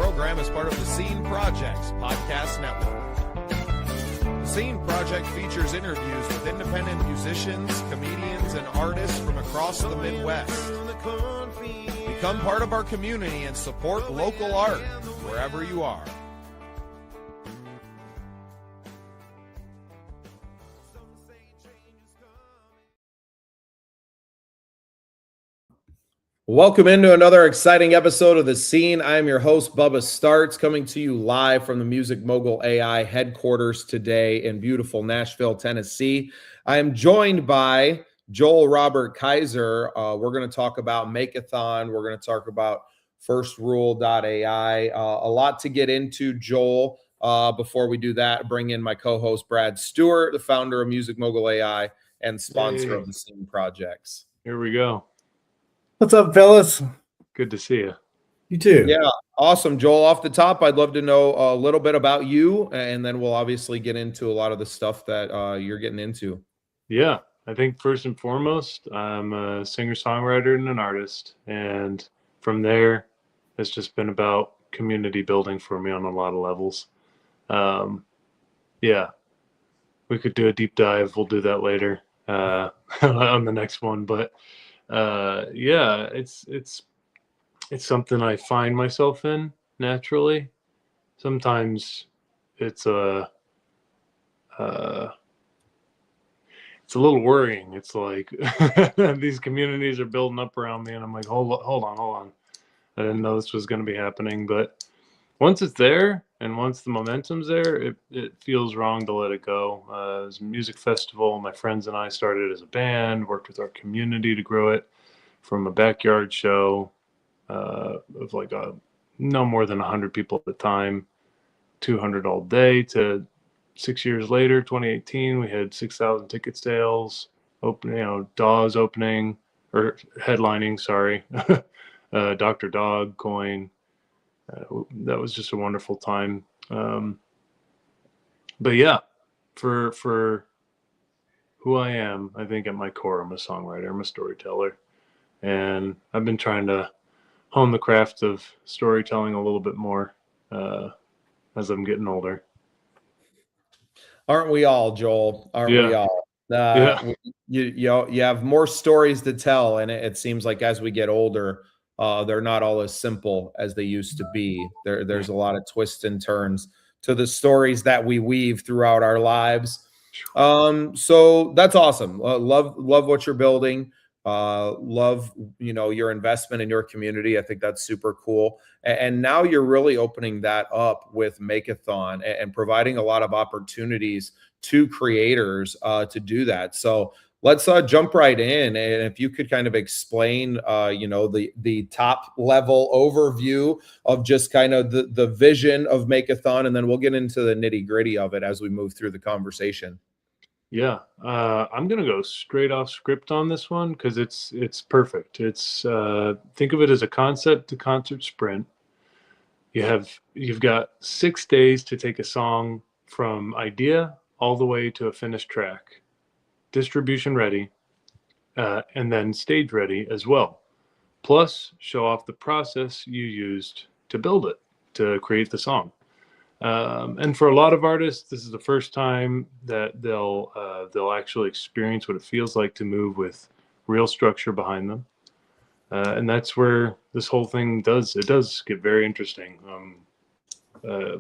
program is part of the Scene Project's podcast network. The Scene Project features interviews with independent musicians, comedians, and artists from across the Midwest. Become part of our community and support local art wherever you are. Welcome into another exciting episode of The Scene. I'm your host, Bubba Starts, coming to you live from the Music Mogul AI headquarters today in beautiful Nashville, Tennessee. I am joined by Joel Robert Kaiser. We're going to talk about Makeathon. We're going to talk about FirstRule.ai. A lot to get into, Joel. Before we do that, bring in my co-host, Brad Stewart, the founder of Music Mogul AI and sponsor of the Scene Projects. Here we go. What's up, fellas? Good to see you. You too. Yeah, awesome. Joel, off the top, I'd love to know a little bit about you, and then we'll obviously get into a lot of the stuff that you're getting into. Yeah, I think first and foremost, I'm a singer-songwriter and an artist. And from there, it's just been about community building for me on a lot of levels. Yeah, we could do a deep dive. We'll do that later on the next one. But yeah, it's something I find myself in naturally. Sometimes it's a little worrying. It's like these communities are building up around me, and I'm like, hold on. I didn't know this was going to be happening. But once it's there, and once the momentum's there, it feels wrong to let it go. It was a music festival. My friends and I started as a band, worked with our community to grow it from a backyard show of like no more than 100 people at the time, 200 all day, to 6 years later, 2018, we had 6,000 ticket sales, Dawes opening, or headlining, sorry, Dr. Dog, Coin. That was just a wonderful time. But yeah, for who I am, I think at my core, I'm a songwriter, I'm a storyteller. And I've been trying to hone the craft of storytelling a little bit more as I'm getting older. Aren't we all, Joel? Aren't we all? You have more stories to tell, and it seems like as we get older, they're not all as simple as they used to be. There's a lot of twists and turns to the stories that we weave throughout our lives. So that's awesome. Love what you're building. Love, your investment in your community. I think that's super cool. And now you're really opening that up with Makeathon and providing a lot of opportunities to creators to do that. So let's jump right in. And if you could kind of explain, the top level overview of just kind of the vision of Makeathon, and then we'll get into the nitty gritty of it as we move through the conversation. Yeah, I'm gonna go straight off script on this one because it's perfect. It's think of it as a concept to concert sprint. You've got 6 days to take a song from idea all the way to a finished track, distribution ready, and then stage ready as well. Plus, show off the process you used to build it, to create the song. And for a lot of artists, this is the first time that they'll actually experience what it feels like to move with real structure behind them. And that's where this whole thing does get very interesting.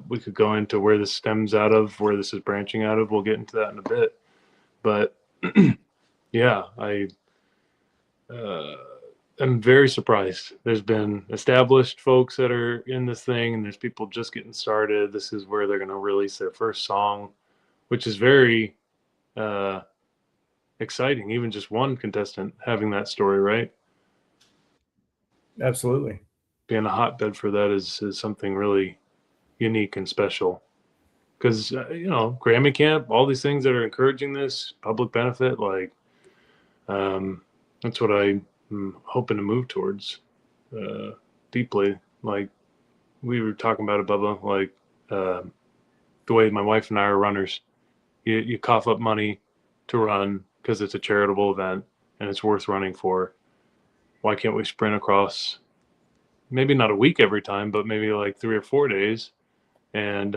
We could go into where this stems out of, where this is branching out of. We'll get into that in a bit. But yeah, I'm very surprised. There's been established folks that are in this thing, and there's people just getting started. This is where they're going to release their first song, which is very exciting. Even just one contestant having that story, right? Absolutely. Being a hotbed for that is something really unique and special. Because, Grammy Camp, all these things that are encouraging this, public benefit, like, that's what I'm hoping to move towards deeply. Like we were talking about it, Bubba, like the way my wife and I are runners. You cough up money to run because it's a charitable event and it's worth running for. Why can't we sprint across maybe not a week every time, but maybe like 3 or 4 days, and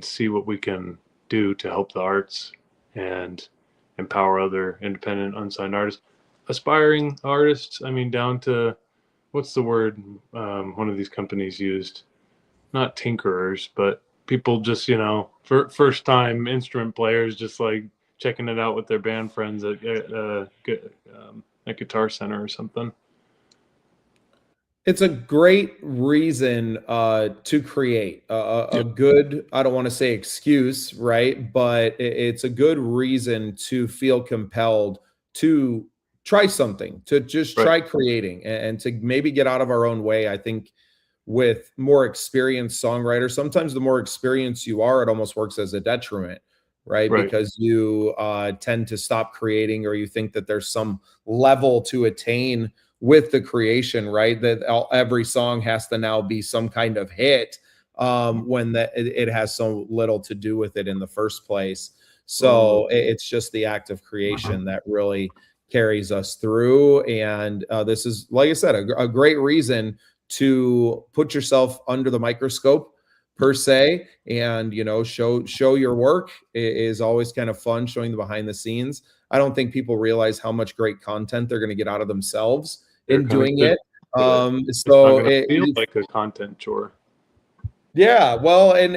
see what we can do to help the arts and empower other independent, unsigned artists, aspiring artists. I mean, down to, what's the word one of these companies used? Not tinkerers, but people just, first time instrument players, just like checking it out with their band friends at Guitar Center or something. It's a great reason to create a good, I don't want to say excuse, right? But it's a good reason to feel compelled to try something, to just try creating and to maybe get out of our own way. I think with more experienced songwriters, sometimes the more experienced you are, it almost works as a detriment, right? Because you tend to stop creating, or you think that there's some level to attain with the creation, right? That every song has to now be some kind of hit when it has so little to do with it in the first place. So it's just the act of creation that really carries us through. And this is, like I said, a great reason to put yourself under the microscope per se, and show your work is always kind of fun, showing the behind the scenes. I don't think people realize how much great content they're going to get out of themselves in doing it. So it feels like a content chore. Yeah, well, and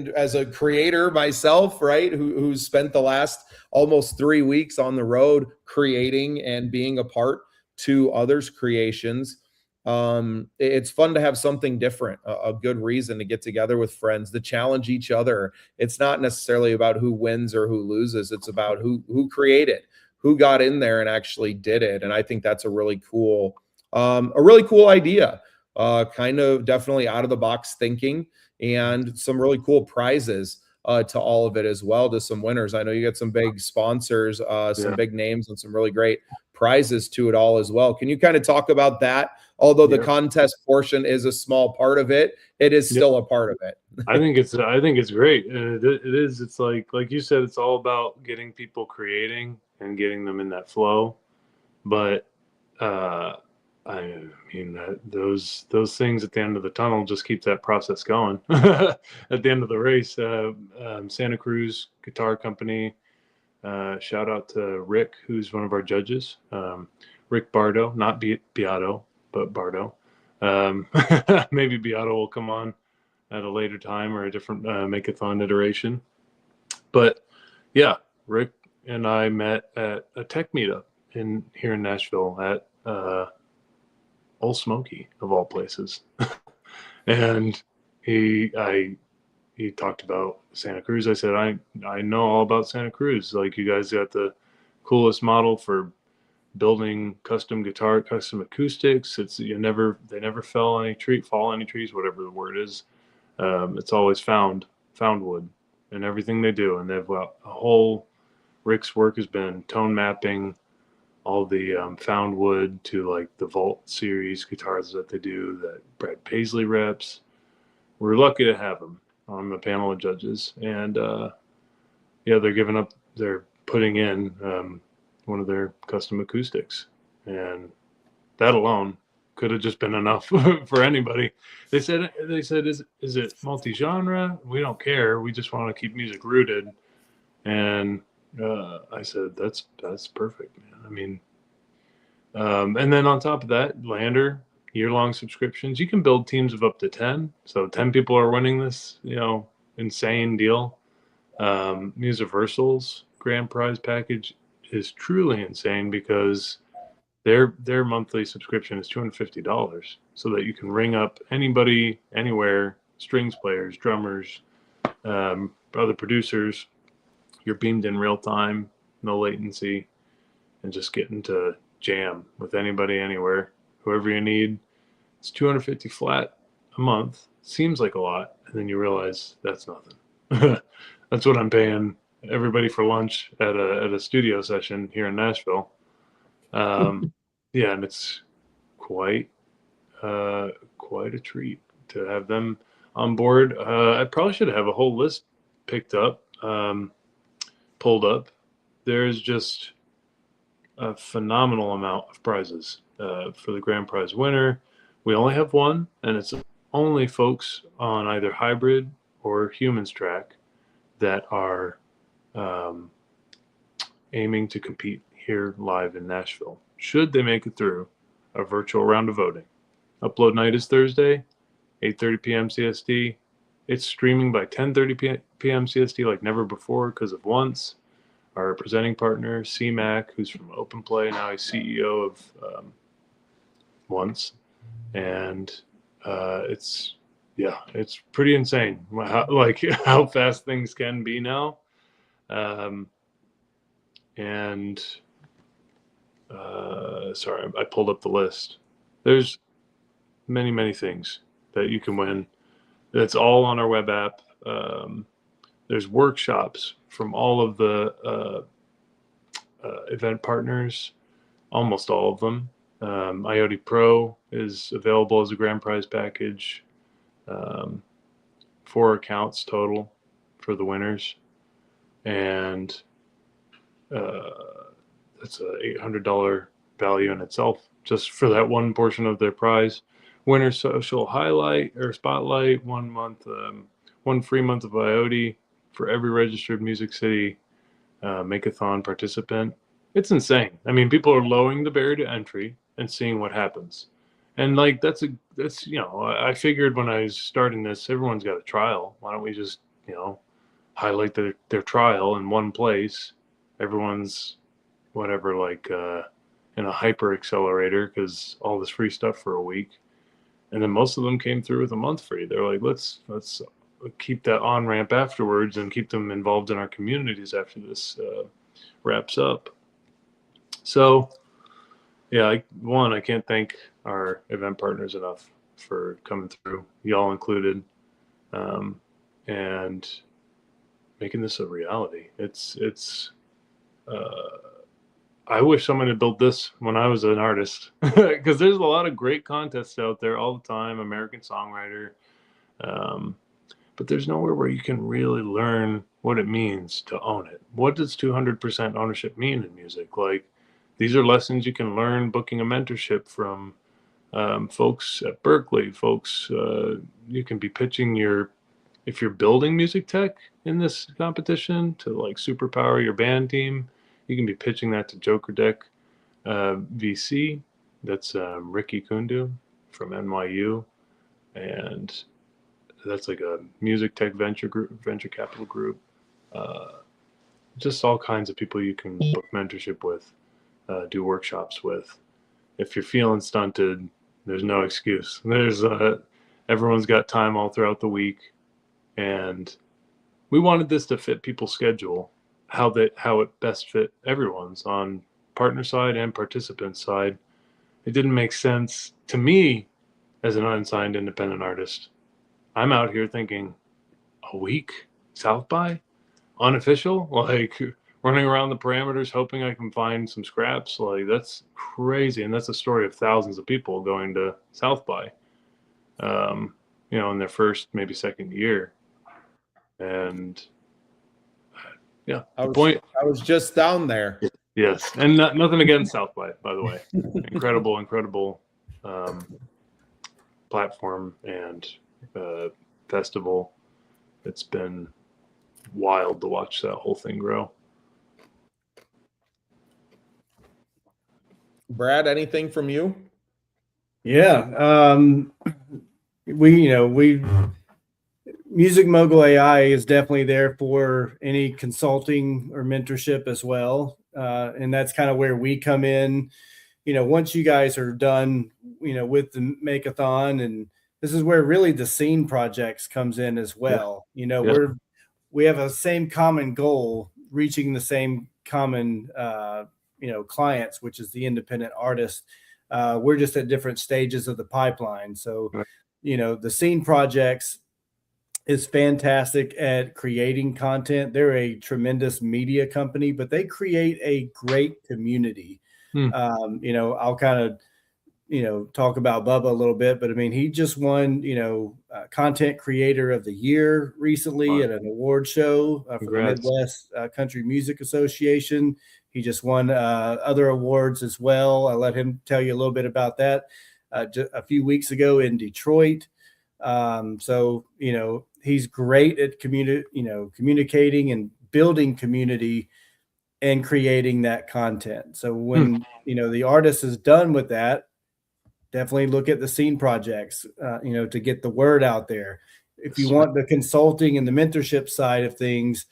as a creator myself, right, who's spent the last almost 3 weeks on the road creating and being a part to others' creations, it's fun to have something different, a good reason to get together with friends, to challenge each other. It's not necessarily about who wins or who loses. It's about who created, who got in there and actually did it. And I think that's a really cool idea. Kind of definitely out of the box thinking, and some really cool prizes to all of it as well, to some winners. I know you got some big sponsors, some big names, and some really great prizes to it all as well. Can you kind of talk about that? Although the contest portion is a small part of it, it is still a part of it. I think it's great. It is. It's like you said, it's all about getting people creating and getting them in that flow. But I mean, those things at the end of the tunnel just keep that process going. At the end of the race, Santa Cruz Guitar Company. Shout out to Rick, who's one of our judges. Rick Bardo, not Beato, but Bardo. Maybe Beato will come on at a later time, or a different Make-a-thon iteration. But yeah, Rick and I met at a tech meetup here in Nashville at Old Smoky, of all places. And he talked about Santa Cruz. I said, I know all about Santa Cruz. Like, you guys got the coolest model for building custom guitar, custom acoustics. They never fall any trees, whatever the word is. It's always found wood in everything they do. And they've got a whole, Rick's work has been tone mapping all the found wood to like the Vault series guitars that they do, that Brad Paisley reps. We're lucky to have him on the panel of judges. And they're putting in one of their custom acoustics, and that alone could have just been enough for anybody. They said, is it multi-genre? We don't care. We just want to keep music rooted. And I said, that's perfect, man. I mean, and then on top of that, Lander, year-long subscriptions. You can build teams of up to 10. So 10 people are winning this, insane deal. Musiversal's grand prize package is truly insane, because their monthly subscription is $250, so that you can ring up anybody, anywhere, strings players, drummers, other producers. You're beamed in real time, no latency, and just getting to jam with anybody, anywhere, whoever you need. It's $250 flat a month. Seems like a lot, and then you realize that's nothing. That's what I'm paying everybody for lunch at a studio session here in Nashville. Yeah, and it's quite a treat to have them on board. I probably should have a whole list picked up, pulled up. There's just a phenomenal amount of prizes for the grand prize winner. We only have one, and it's only folks on either hybrid or humans track that are aiming to compete here live in Nashville. Should they make it through a virtual round of voting. Upload night is Thursday, 8:30 p.m. CST. It's streaming by 10:30 p.m. CST like never before because of Once. Our presenting partner, C-Mac, who's from Open Play, now he's CEO of Once. And it's pretty insane how fast things can be now. Sorry, I pulled up the list. There's many, many things that you can win. That's all on our web app. There's workshops from all of the event partners, almost all of them. IoT Pro is available as a grand prize package. 4 accounts total for the winners. And that's a $800 value in itself just for that one portion of their prize. Winner social highlight or spotlight, 1 month, 1 free month of IoT for every registered Music City Make-a-thon participant. It's insane. I mean, people are lowering the barrier to entry and seeing what happens. And that's I figured when I was starting this, everyone's got a trial. Why don't we just, highlight their trial in one place? Everyone's whatever, in a hyper accelerator because all this free stuff for a week. And then most of them came through with a month free. They're like, let's keep that on ramp afterwards and keep them involved in our communities after this wraps up. So, yeah, I can't thank our event partners enough for coming through, y'all included, and making this a reality. I wish someone had built this when I was an artist, because there's a lot of great contests out there all the time, American Songwriter, but there's nowhere where you can really learn what it means to own it. What does 200% ownership mean in music? These are lessons you can learn booking a mentorship from folks at Berkeley, folks you can be pitching if you're building music tech in this competition to superpower your band team, you can be pitching that to Joker Deck VC. That's Ricky Kundu from NYU. And that's a music tech venture capital group. Just all kinds of people you can book mentorship with, do workshops with. If you're feeling stunted, there's no excuse. There's everyone's got time all throughout the week. And we wanted this to fit people's schedule, how it best fit everyone's on partner side and participant side. It didn't make sense to me as an unsigned independent artist. I'm out here thinking, a week South by unofficial, running around the parameters hoping I can find some scraps. That's crazy. And that's a story of thousands of people going to South by in their first, maybe second year. And yeah, I was just down there. Yes, and nothing against South by the way. Incredible platform and festival. It's been wild to watch that whole thing grow. Brad, anything from you? Yeah, we Music Mogul AI is definitely there for any consulting or mentorship as well. And that's kind of where we come in. Once you guys are done, with the Make-a-thon, and this is where really the scene projects comes in as well. We have a same common goal, reaching the same common, clients, which is the independent artist. We're just at different stages of the pipeline. So, the scene projects is fantastic at creating content. They're a tremendous media company, but they create a great community. I'll kind of talk about Bubba a little bit, but I mean, he just won, Content Creator of the Year recently at an award show for the Midwest Country Music Association. He just won other awards as well. I'll let him tell you a little bit about that just a few weeks ago in Detroit. So, he's great at communicating and building community and creating that content. So when, the artist is done with that, definitely look at the scene projects, to get the word out there. If you want the consulting and the mentorship side of things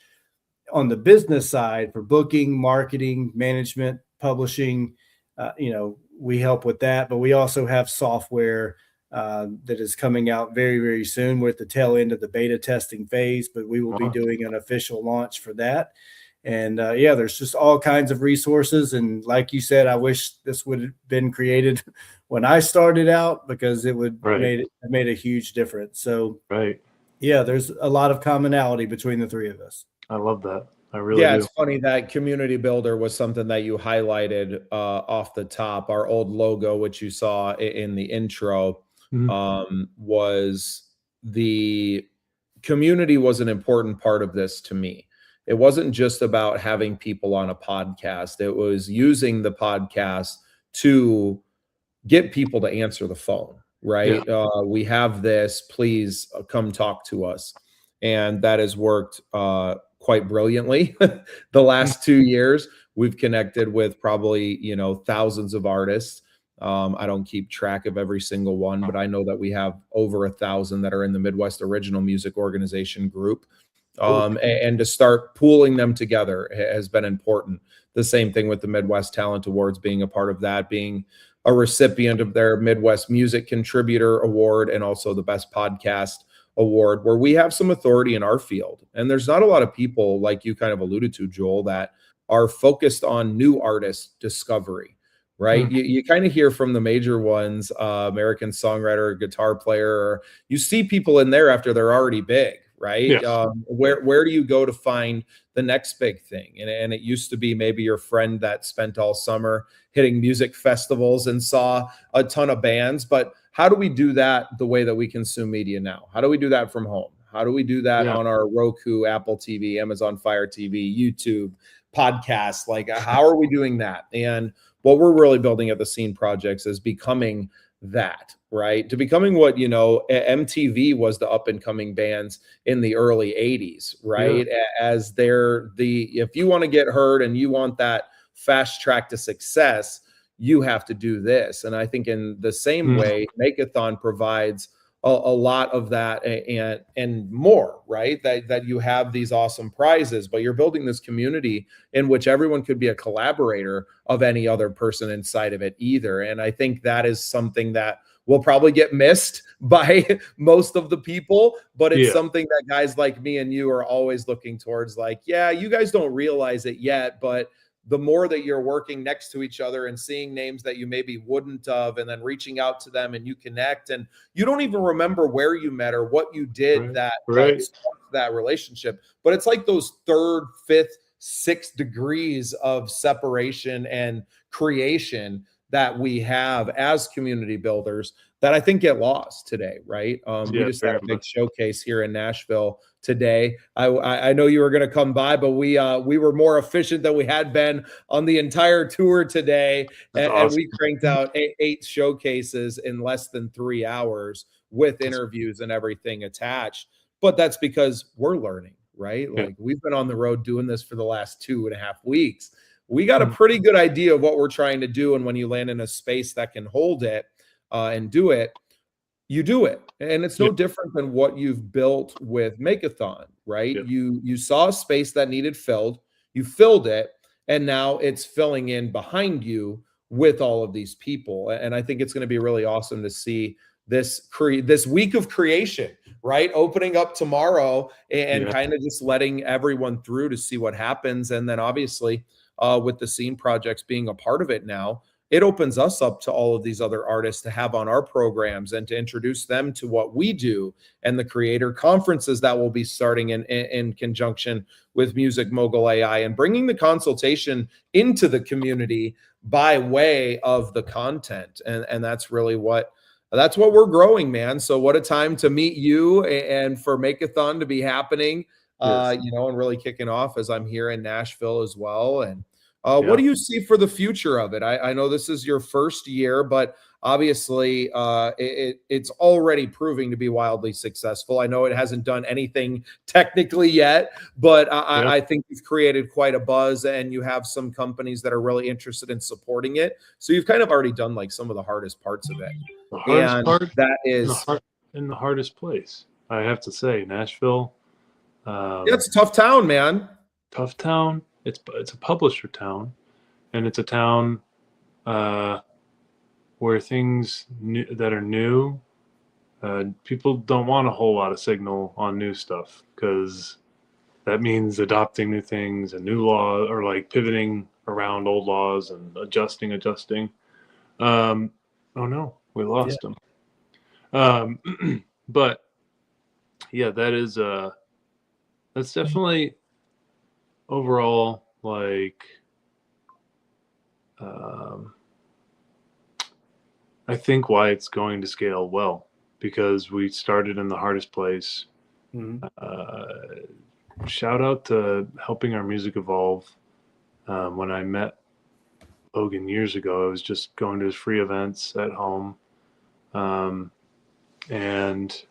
on the business side for booking, marketing, management, publishing, we help with that, but we also have software that is coming out very, very soon. We're at the tail end of the beta testing phase, but we will be doing an official launch for that. And there's just all kinds of resources. And like you said, I wish this would have been created when I started out, because it would have made a huge difference. So there's a lot of commonality between the three of us. I love that. I really do. It's funny that community builder was something that you highlighted off the top. Our old logo, which you saw in the intro, was the community was an important part of this to me. It wasn't just about having people on a podcast. It was using the podcast to get people to answer the phone, right? We have this, please come talk to us. And that has worked quite brilliantly. The last 2 years, we've connected with probably, thousands of artists. I don't keep track of every single one, but I know that we have over 1,000 that are in the Midwest Original Music Organization group. And to start pooling them together has been important. The same thing with the Midwest Talent Awards, being a part of that, being a recipient of their Midwest Music Contributor Award, and also the Best Podcast Award, where we have some authority in our field. And there's not a lot of people, like you kind of alluded to, Joel, that are focused on new artist discovery, right? You kind of hear from the major ones, American songwriter, guitar player, or you see people in there after they're already big. Right. Yes. Where do you go to find the next big thing? And it used to be maybe your friend that spent all summer hitting music festivals and saw a ton of bands. But how do we do that the way that we consume media now? How do we do that from home? How do we do that on our Roku, Apple TV, Amazon Fire TV, YouTube, podcasts? Like, how are we doing that? And what we're really building at the Scene Projects is becoming that, right? To becoming what, MTV was the up and coming bands in the early 80s, right? As if you want to get heard and you want that fast track to success, you have to do this. And I think in the same way, Make-a-thon provides a lot of that and more, right? That you have these awesome prizes, but you're building this community in which everyone could be a collaborator of any other person inside of it either. And I think that is something that will probably get missed by most of the people, but it's something that guys like me and you are always looking towards. Like, you guys don't realize it yet, but the more that you're working next to each other and seeing names that you maybe wouldn't have, and then reaching out to them and you connect, and you don't even remember where you met or what you did that relationship. But it's like those 3rd, 5th, 6th degrees of separation and creation that we have as community builders that I think get lost today, right? We just had a big showcase here in Nashville today. I know you were going to come by, but we were more efficient than we had been on the entire tour today, and we cranked out 8 showcases in less than 3 hours with interviews and everything attached. But that's because we're learning, right? Like, we've been on the road doing this for the last 2.5 weeks. We got a pretty good idea of what we're trying to do. And when you land in a space that can hold it and do it, you do it. And it's no different than what you've built with Make-a-thon, right? You saw a space that needed filled, you filled it, and now it's filling in behind you with all of these people. And I think it's going to be really awesome to see this week of creation, right? Opening up tomorrow and kind of just letting everyone through to see what happens. And then obviously with the Scene Projects being a part of it now, it opens us up to all of these other artists to have on our programs and to introduce them to what we do and the creator conferences that will be starting in conjunction with Music Mogul AI, and bringing the consultation into the community by way of the content. And that's really what we're growing, man. So what a time to meet you and for Make-a-thon to be happening, Yes. and really kicking off as I'm here in Nashville as well. And what do you see for the future of it? I know this is your first year, but obviously it's already proving to be wildly successful. I know it hasn't done anything technically yet, but I think you've created quite a buzz, and you have some companies that are really interested in supporting it. So you've kind of already done like some of the hardest parts of it. The hardest part, that is in the hardest place, I have to say, Nashville. It's a tough town, man. Tough town. It's a publisher town, and it's a town where things that are new, people don't want a whole lot of signal on new stuff, because that means adopting new things and new law, or like pivoting around old laws and adjusting. Oh no, we lost him. But yeah, that's definitely overall, like, I think why it's going to scale well, because we started in the hardest place. Shout out to helping our music evolve. When I met Logan years ago, I was just going to his free events at home, and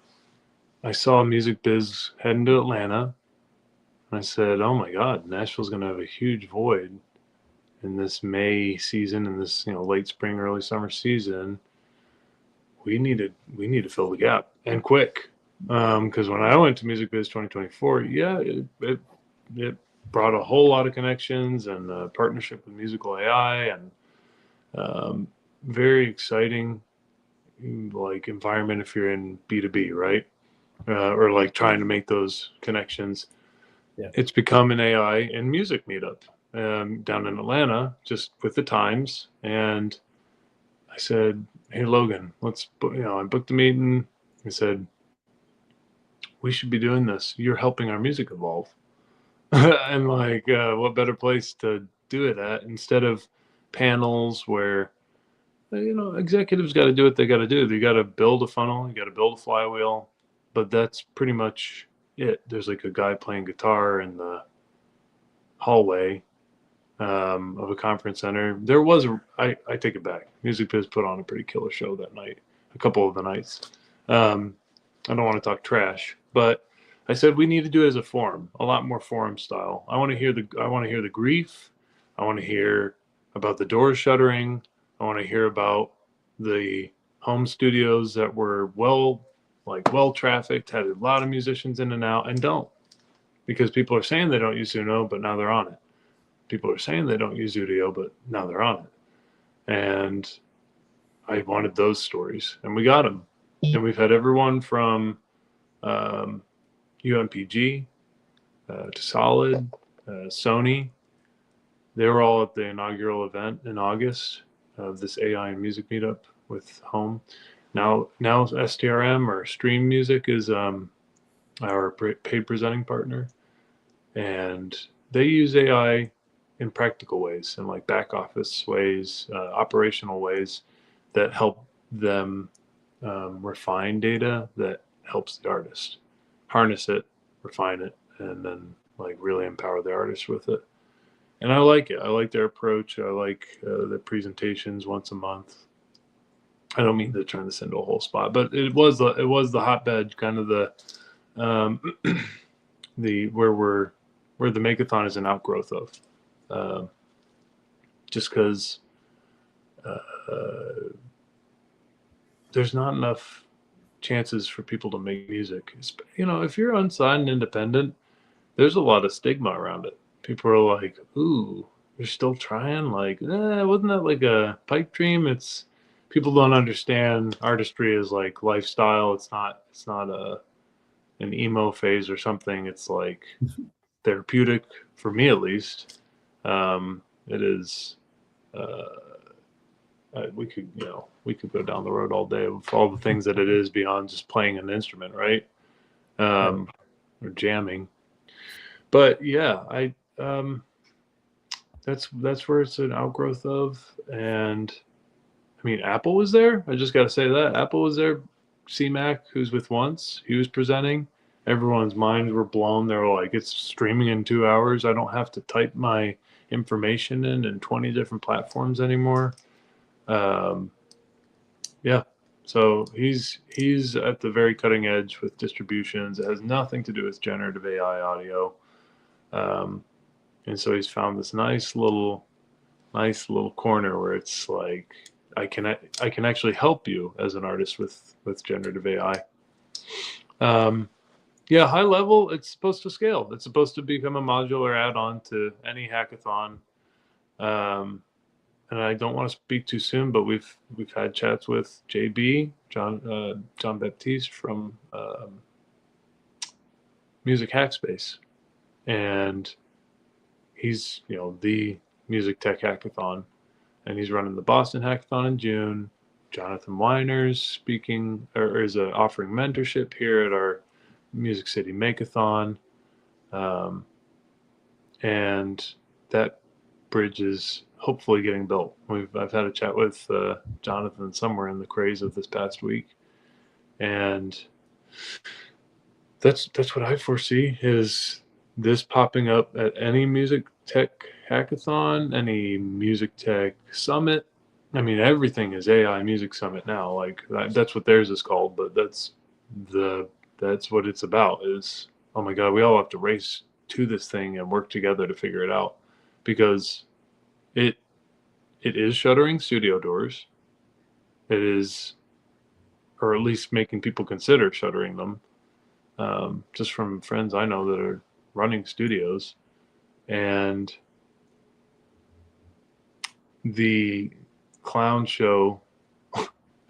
I saw Music Biz heading to Atlanta. I said, oh my God, Nashville's going to have a huge void in this May season, in this late spring, early summer season. We need to fill the gap, and quick. Because when I went to Music Biz 2024, it brought a whole lot of connections and a partnership with Musical AI, and very exciting like environment if you're in B2B, right? Or like trying to make those connections. Yeah. It's become an AI and music meetup down in Atlanta, just with the times. And I said, hey, Logan, I booked a meeting. I said, we should be doing this. You're helping our music evolve. And like, what better place to do it at, instead of panels where, executives got to do what they got to do. They got to build a funnel. You got to build a flywheel. But that's pretty much it. There's like a guy playing guitar in the hallway of a conference center. There was I take it back. Music Biz put on a pretty killer show that night, a couple of the nights. I don't want to talk trash, but I said we need to do it as a forum, a lot more forum style. I want to hear the grief. I want to hear about the doors shuttering. I want to hear about the home studios that were well trafficked, had a lot of musicians in and out, and don't, because people are saying they don't use Zuno, but now they're on it. People are saying they don't use Udio, but now they're on it. And I wanted those stories, and we got them. And we've had everyone from UMPG to Solid, Sony. They were all at the inaugural event in August of this AI and music meetup with Home. Now STRM, or Stream Music, is our paid presenting partner, and they use AI in practical ways, in like back office ways, operational ways that help them refine data that helps the artist harness it, refine it, and then like really empower the artist with it. And I like it. I like their approach. I like the presentations once a month. I don't mean to turn this into a whole spot, but it was the hotbed, kind of the where the Make-a-thon is an outgrowth of, just because there's not enough chances for people to make music. If you're unsigned and independent, there's a lot of stigma around it. People are like, "Ooh, you're still trying? Like, wasn't that like a pipe dream?" People don't understand artistry is like lifestyle. It's not an emo phase or something. It's like therapeutic, for me at least. It is we could, we could go down the road all day with all the things that it is beyond just playing an instrument, right? Or jamming. But yeah, that's where it's an outgrowth of. And I mean, Apple was there. I just got to say that Apple was there. C-Mac, who's with Once, he was presenting. Everyone's minds were blown. They were like, it's streaming in 2 hours. I don't have to type my information in 20 different platforms anymore. Yeah. So he's at the very cutting edge with distributions. It has nothing to do with generative AI audio. And so he's found this nice little corner where it's like, I can actually help you as an artist with generative AI. Yeah, high level, it's supposed to scale. It's supposed to become a modular add-on to any hackathon. And I don't want to speak too soon, but we've had chats with JB, John Baptiste from Music Hackspace, and he's the Music Tech Hackathon, and he's running the Boston Hackathon in June. Jonathan Weiner's speaking or is offering mentorship here at our Music City Makeathon, and that bridge is hopefully getting built. I've had a chat with Jonathan somewhere in the craze of this past week, and that's what I foresee is this popping up at any music tech hackathon, any music tech summit. I mean, everything is AI Music Summit now. Like that's what theirs is called, but that's what it's about. Is, oh my God, we all have to race to this thing and work together to figure it out, because it is shuttering studio doors. It is, or at least making people consider shuttering them. Just from friends I know that are running studios, and the clown show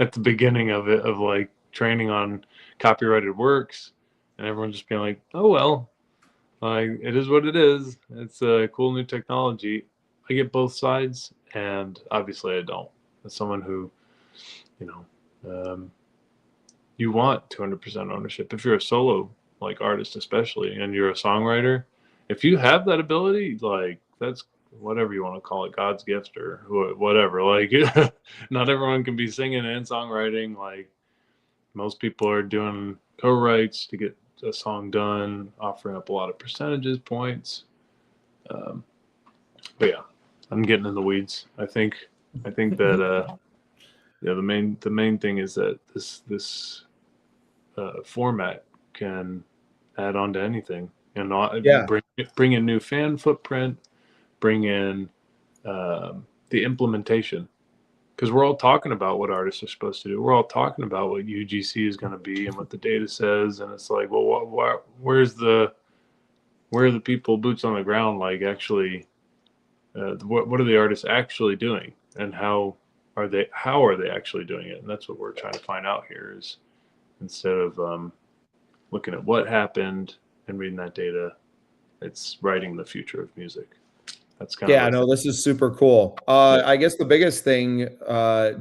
at the beginning of it, of like training on copyrighted works, and everyone just being like, oh well, like it is what it is. It's a cool new technology. I get both sides, and obviously I don't. As someone who, you want 200% ownership. If you're a solo like artist, especially, and you're a songwriter, if you have that ability, like that's whatever you want to call it, God's gift or whatever. Like, not everyone can be singing and songwriting. Like, most people are doing co-writes to get a song done, offering up a lot of percentages, points. But yeah, I'm getting in the weeds. I think that the main thing is that this format can add on to anything, and bring in new fan footprint, bring in the implementation, because we're all talking about what artists are supposed to do. We're all talking about what UGC is going to be and what the data says, and it's like, well, where are the people boots on the ground, like actually what are the artists actually doing, and how are they actually doing it? And that's what we're trying to find out here, is instead of looking at what happened and reading that data, it's writing the future of music. That's kind of no, this is super cool. I guess the biggest thing,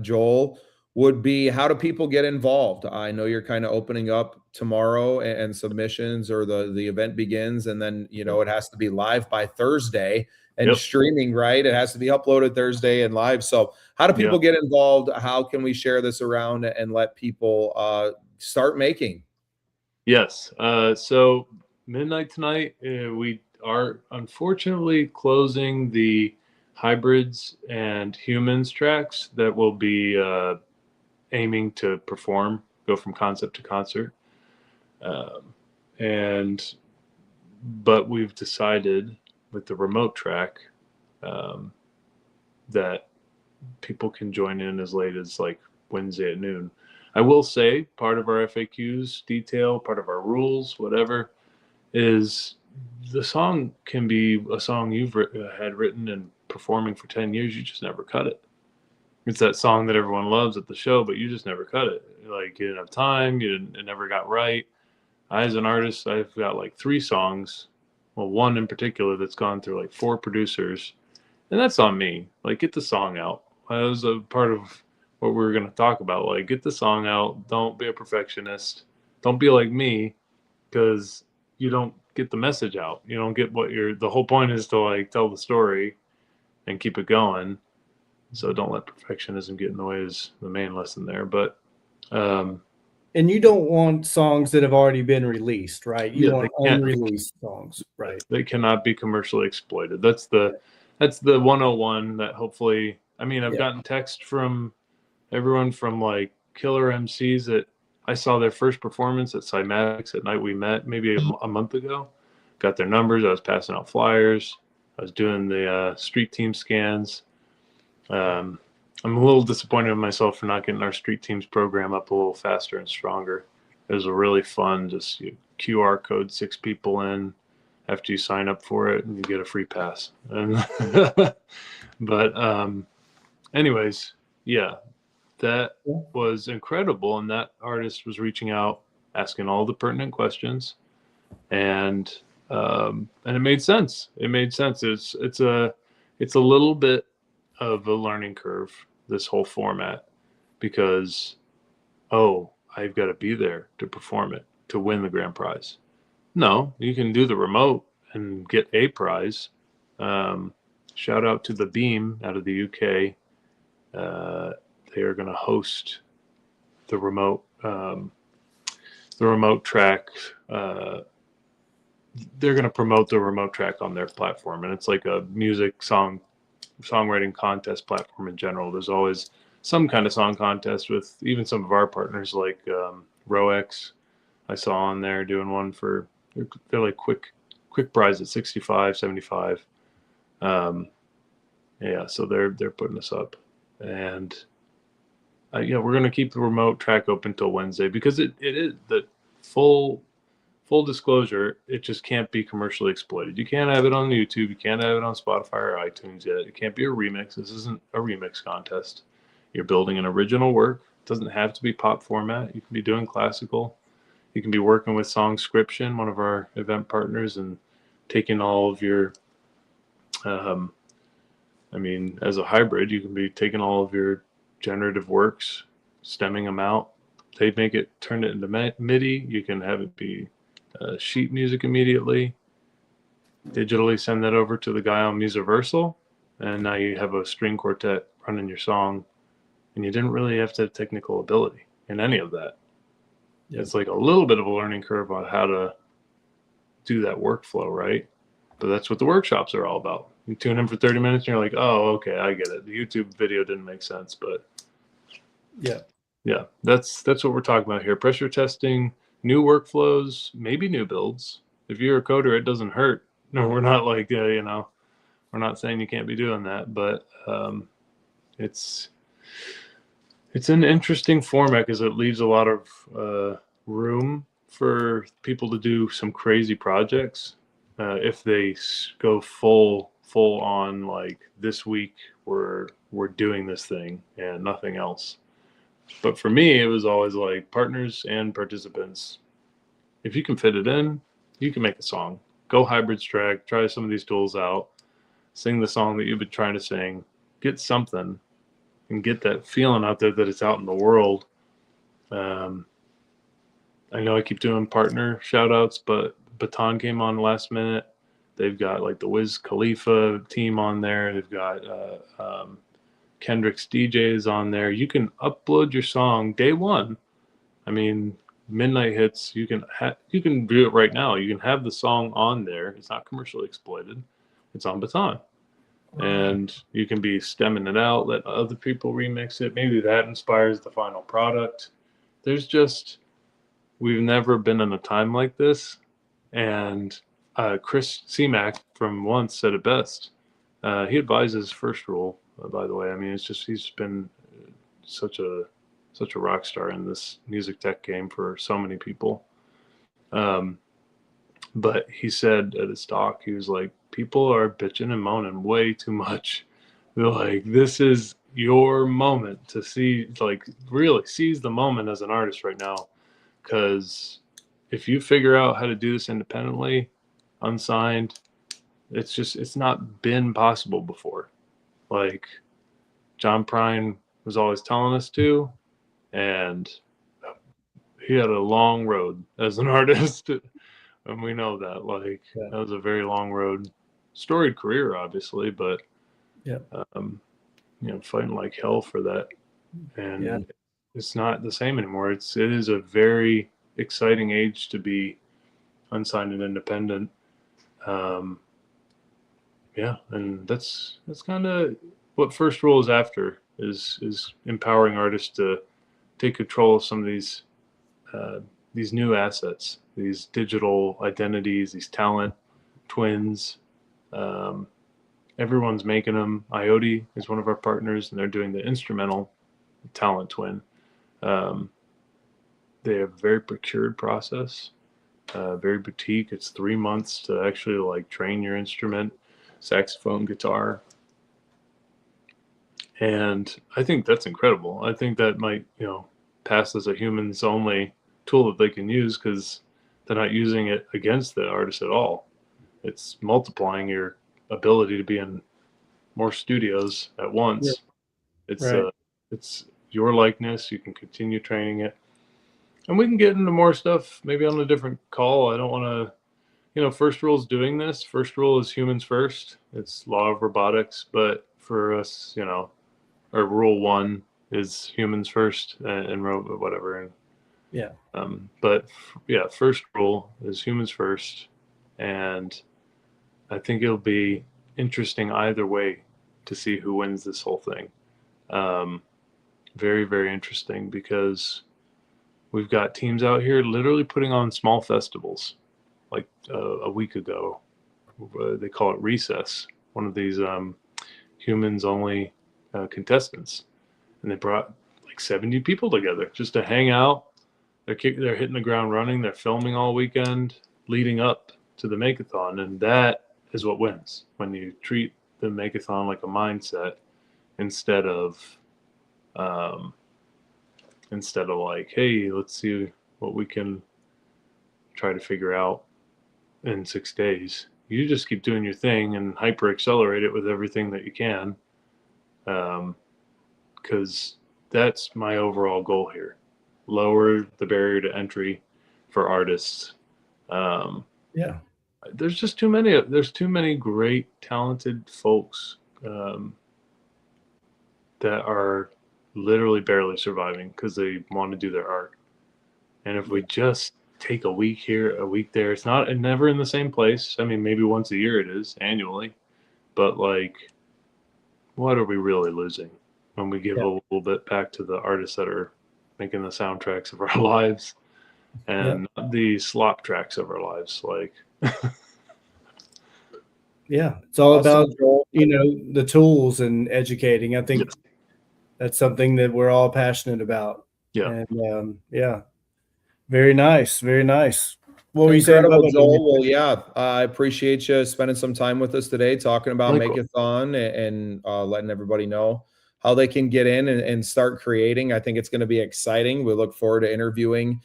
Joel, would be, how do people get involved? I know you're kind of opening up tomorrow, and submissions, or the event begins, and then it has to be live by Thursday and streaming, right? It has to be uploaded Thursday and live. So how do people get involved? How can we share this around and let people start making? Yes. So midnight tonight, we are unfortunately closing the hybrids and humans tracks that will be aiming to go from concept to concert. But we've decided with the remote track that people can join in as late as like Wednesday at noon. I will say part of our FAQs detail, part of our rules, whatever, is the song can be a song you've had written and performing for 10 years. You just never cut it. It's that song that everyone loves at the show, but you just never cut it. Like, you didn't have time. It never got right. As an artist, I've got like 3 songs. Well, one in particular that's gone through like 4 producers, and that's on me. Like, get the song out. That was a part of what we were going to talk about. Like, get the song out. Don't be a perfectionist. Don't be like me, because you don't get the message out. You don't get the whole point is to like tell the story and keep it going. So don't let perfectionism get in the way is the main lesson there. But and you don't want songs that have already been released, right? You want unreleased songs, right? They cannot be commercially exploited. That's the 101 that hopefully, I mean, I've gotten text from everyone from like killer MCs that I saw their first performance at Cymatics at Night We Met maybe a month ago. Got their numbers. I was passing out flyers. I was doing the street team scans. I'm a little disappointed in myself for not getting our street teams program up a little faster and stronger. It was a really fun, just QR code 6 people in after you sign up for it and you get a free pass. And but anyways, yeah, that was incredible. And that artist was reaching out, asking all the pertinent questions, and it made sense. It made sense. It's a little bit of a learning curve, this whole format, because I've got to be there to perform it to win the grand prize. No, you can do the remote and get a prize. Shout out to the Beam out of the UK. They are going to host the remote track. They're going to promote the remote track on their platform, and it's like a music songwriting contest platform in general. There's always some kind of song contest with even some of our partners, like Roex. I saw on there doing one for, they're like quick prize at 65, 75. Yeah, so they're putting us up, and we're going to keep the remote track open till Wednesday, because it is the full disclosure, it just can't be commercially exploited. You can't have it on YouTube. You can't have it on Spotify or iTunes yet. It can't be a remix. This isn't a remix contest. You're building an original work. It doesn't have to be pop format. You can be doing classical. You can be working with Songscription, one of our event partners, and taking all of your, as a hybrid, you can be taking all of your generative works, stemming them out. They turn it into MIDI. You can have it be sheet music immediately, digitally send that over to the guy on Musiversal, and now you have a string quartet running your song, and you didn't really have to have technical ability in any of that. Yeah. It's like a little bit of a learning curve on how to do that workflow, right? But that's what the workshops are all about. You tune in for 30 minutes and you're like, oh, okay, I get it. The YouTube video didn't make sense, but yeah, that's what we're talking about here. Pressure testing, new workflows, maybe new builds. If you're a coder, it doesn't hurt. No, we're not like, we're not saying you can't be doing that, but it's an interesting format because it leaves a lot of room for people to do some crazy projects. If they go full on, like this week we're doing this thing and nothing else. But for me, it was always like partners and participants. If you can fit it in, you can make a song. Go hybrid track, try some of these tools out, sing the song that you've been trying to sing, get something, and get that feeling out there that it's out in the world. I know I keep doing partner shout outs, but Thon came on last minute. They've got like the Wiz Khalifa team on there. They've got Kendrick's DJs on there. You can upload your song day one. I mean, midnight hits. You can do it right now. You can have the song on there. It's not commercially exploited. It's on Baton, and you can be stemming it out. Let other people remix it. Maybe that inspires the final product. We've never been in a time like this, and Chris Seamack from Once said it best. He advises first rule. By the way, I mean, it's just he's been such a rock star in this music tech game for so many people. But he said at his talk, he was like, people are bitching and moaning way too much. They're like, this is your moment to see, like, really seize the moment as an artist right now. Because if you figure out how to do this independently, unsigned, it's not been possible before. Like, John Prine was always telling us to, and he had a long road as an artist, and we know that. Like, that was a very long road, storied career, obviously, but fighting like hell for that, and it's not the same anymore. It is a very exciting age to be unsigned and independent. And that's kind of what First Rule is after, is empowering artists to take control of some of these new assets, these digital identities, these talent twins. Everyone's making them. IoT is one of our partners, and they're doing the instrumental talent twin. They have a very procured process, very boutique. It's 3 months to actually like train your instrument, saxophone, guitar. And I think that's incredible. I think that might, pass as a humans only tool that they can use, because they're not using it against the artist at all. It's multiplying your ability to be in more studios at once. It's your likeness. You can continue training it, and we can get into more stuff maybe on a different call. I don't want to, First Rule is doing this. First Rule is humans first. It's law of robotics, but for us, our Rule 1 is humans first, and robot whatever. And First Rule is humans first, and I think it'll be interesting either way to see who wins this whole thing. Very, very interesting, because we've got teams out here literally putting on small festivals. Like a week ago, they call it Recess, one of these humans only contestants, and they brought like 70 people together just to hang out. They're hitting the ground running. They're filming all weekend leading up to the Makeathon, and that is what wins, when you treat the Makeathon like a mindset instead of like, hey, let's see what we can try to figure out in 6 days. You just keep doing your thing and hyper accelerate it with everything that you can, because that's my overall goal here. Lower the barrier to entry for artists. There's just too many great, talented folks that are literally barely surviving because they want to do their art. And if we just take a week here, a week there, it's never in the same place. I mean, maybe once a year it is, annually, but like, what are we really losing when we give a little bit back to the artists that are making the soundtracks of our lives, and the slop tracks of our lives? Like, it's all about, the tools and educating. I think that's something that we're all passionate about. And very nice, very nice. What were you saying, Joel? Well, I appreciate you spending some time with us today, talking about Makeathon and letting everybody know how they can get in and start creating. I think it's going to be exciting. We look forward to interviewing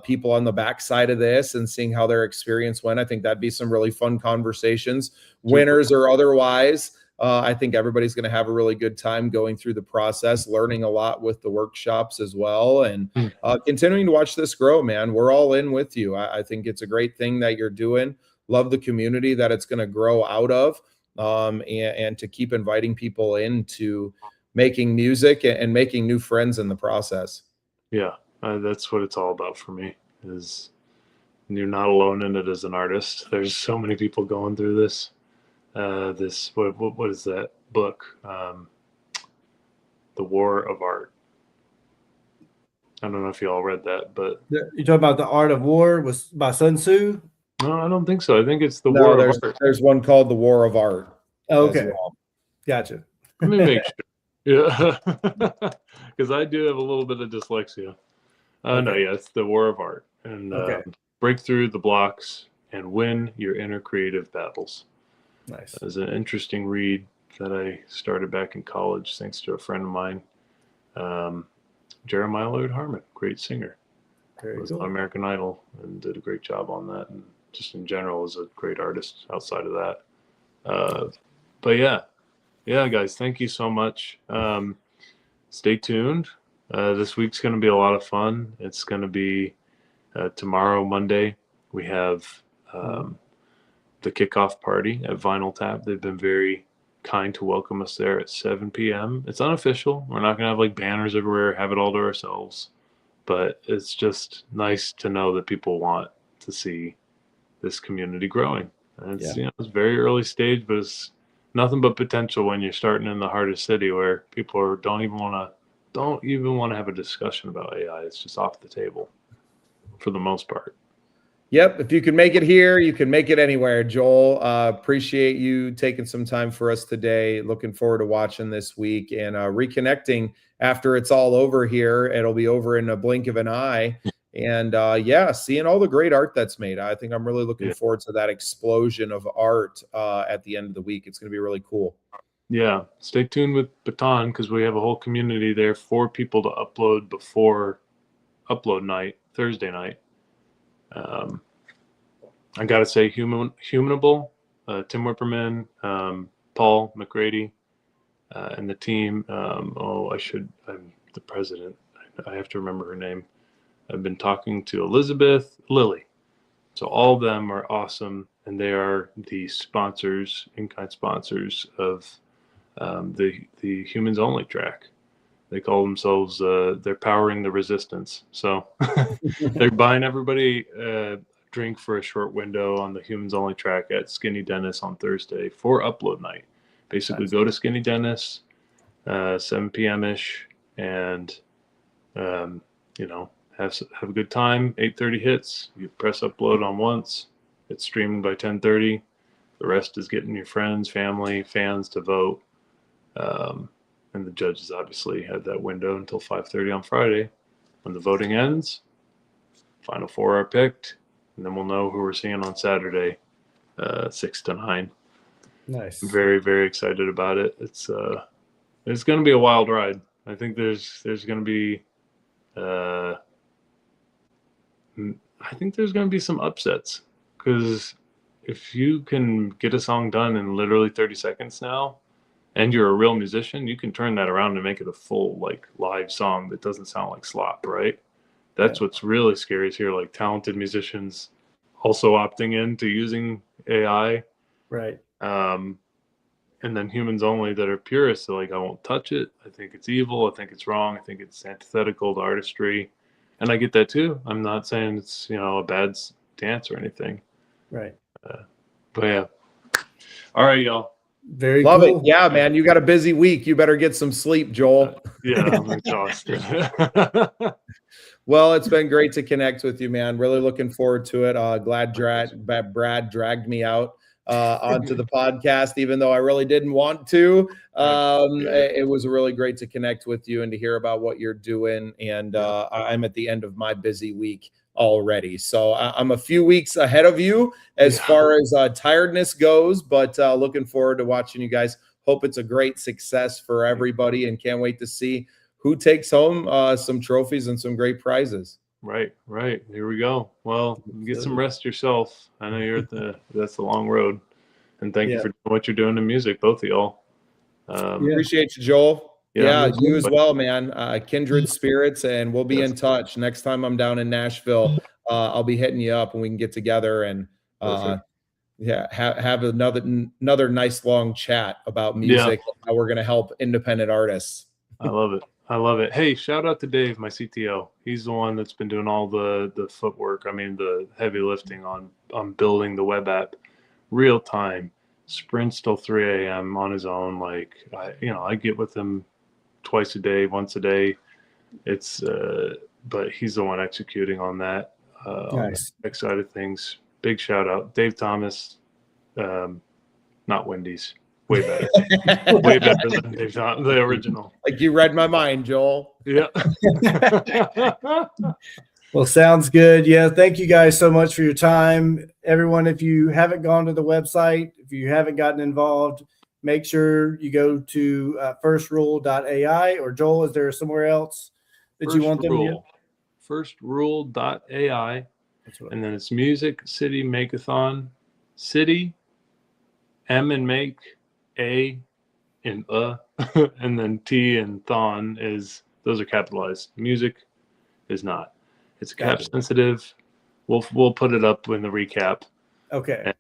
people on the backside of this and seeing how their experience went. I think that'd be some really fun conversations, winners or otherwise. I think everybody's going to have a really good time going through the process, learning a lot with the workshops as well, and continuing to watch this grow, man. We're all in with you. I think it's a great thing that you're doing. Love the community that it's going to grow out of, and to keep inviting people into making music and making new friends in the process. That's what it's all about for me, is you're not alone in it as an artist. There's so many people going through this. What is that book? The War of Art. I don't know if you all read that, but you're talking about The Art of War was by Sun Tzu? No, I don't think so. I think it's War of Art. There's one called The War of Art. Oh, okay. Well. Gotcha. Let me make sure. Because I do have a little bit of dyslexia. It's The War of Art. And break through the blocks and win your inner creative battles. Nice. It was an interesting read that I started back in college, thanks to a friend of mine, Jeremiah Lloyd Harmon, great singer. Was on American Idol and did a great job on that, and just in general is a great artist outside of that. Yeah, guys, thank you so much. Stay tuned. This week's going to be a lot of fun. It's going to be tomorrow, Monday. We have the kickoff party at Vinyl Tap. They've been very kind to welcome us there at 7 p.m. It's unofficial. We're not going to have like banners everywhere, have it all to ourselves. But it's just nice to know that people want to see this community growing. And it's, it's very early stage, but it's nothing but potential when you're starting in the hardest city where people don't even want to have a discussion about AI. It's just off the table for the most part. Yep. If you can make it here, you can make it anywhere. Joel, appreciate you taking some time for us today. Looking forward to watching this week and reconnecting after it's all over here. It'll be over in a blink of an eye. And seeing all the great art that's made. I think I'm really looking forward to that explosion of art at the end of the week. It's going to be really cool. Yeah. Stay tuned with Thon because we have a whole community there for people to upload before upload night, Thursday night. I got to say, Humanable, Tim Whipperman, Paul McGrady, and the team. I'm the president. I have to remember her name. I've been talking to Elizabeth, Lily. So all of them are awesome, and they are the sponsors, in-kind sponsors of the Humans Only track. They call themselves, they're powering the resistance. So they're buying everybody a drink for a short window on the Humans Only track at Skinny Dennis on Thursday for upload night. Basically, go to Skinny Dennis, 7 p.m.-ish, and, have a good time. 8:30 hits. You press upload on once. It's streaming by 10:30. The rest is getting your friends, family, fans to vote. And the judges obviously have that window until 5:30 on Friday. When the voting ends, final four are picked, and then we'll know who we're seeing on Saturday, 6 to 9. Nice. I'm very, very excited about it. It's going to be a wild ride. I think there's going to be some upsets because if you can get a song done in literally 30 seconds now, and you're a real musician, you can turn that around and make it a full live song that doesn't sound like slop, right? That's what's really scary is here, talented musicians also opting into using AI. Right. And then Humans Only that are purists, they're like, I won't touch it. I think it's evil. I think it's wrong. I think it's antithetical to artistry. And I get that too. I'm not saying it's, a bad dance or anything. Right. But yeah. All right, y'all. Very Love cool. it. Yeah, man. You got a busy week. You better get some sleep, Joel. Yeah, I'm exhausted. Well, it's been great to connect with you, man. Really looking forward to it. Glad Brad dragged me out onto the podcast, even though I really didn't want to. It was really great to connect with you and to hear about what you're doing. And I'm at the end of my busy week already. So I'm a few weeks ahead of you as far as tiredness goes, but looking forward to watching you guys. Hope it's a great success for everybody and can't wait to see who takes home some trophies and some great prizes. Right. Here we go. Well, get some rest yourself. I know that's the long road. And thank you for doing what you're doing in music, both of y'all. Appreciate you, Joel. Yeah, you as well, man. Kindred spirits, and we'll be in touch. Next time I'm down in Nashville, I'll be hitting you up and we can get together and have another nice long chat about music and how we're going to help independent artists. I love it. Hey, shout out to Dave, my CTO. He's the one that's been doing all the footwork. I mean, the heavy lifting on building the web app, real time, sprints till 3 a.m. on his own. I get with him twice a day, once a day. It's but he's the one executing on that. Nice. Excited things. Big shout out, Dave Thomas. Not Wendy's. Way better. Way better than Dave Thomas, the original. Like you read my mind, Joel. Yeah. Well, sounds good. Yeah. Thank you guys so much for your time. Everyone, if you haven't gone to the website, if you haven't gotten involved, make sure you go to firstrule.ai, or Joel, is there somewhere else that you want them to get? Firstrule.ai. And then it's Music City Make-a-thon. City, M and make, A, in and then T and Thon those are capitalized. Music is not. It's cap sensitive. We'll put it up in the recap. Okay. And,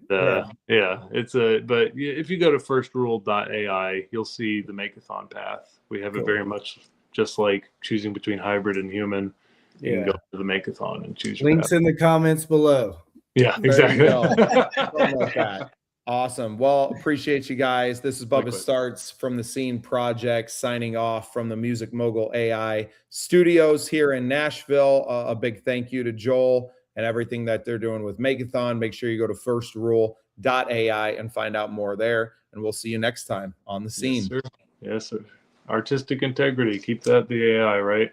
it's but if you go to firstrule.ai, you'll see the Makeathon path. We have it very much just like choosing between hybrid and human. You can go to the Makeathon and choose your links path. in the comments below. Yeah, exactly. Something like that. Awesome. Well, appreciate you guys. This is Bubba Starts from the Scene Project, signing off from the Music Mogul AI studios here in Nashville. A big thank you to Joel and everything that they're doing with Makeathon. Make sure you go to firstrule.ai and find out more there. And we'll see you next time on the scene. Yes, sir. Yes, sir. Artistic integrity. Keep that the AI, right?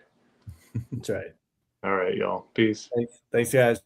That's right. All right, y'all. Peace. Thanks guys.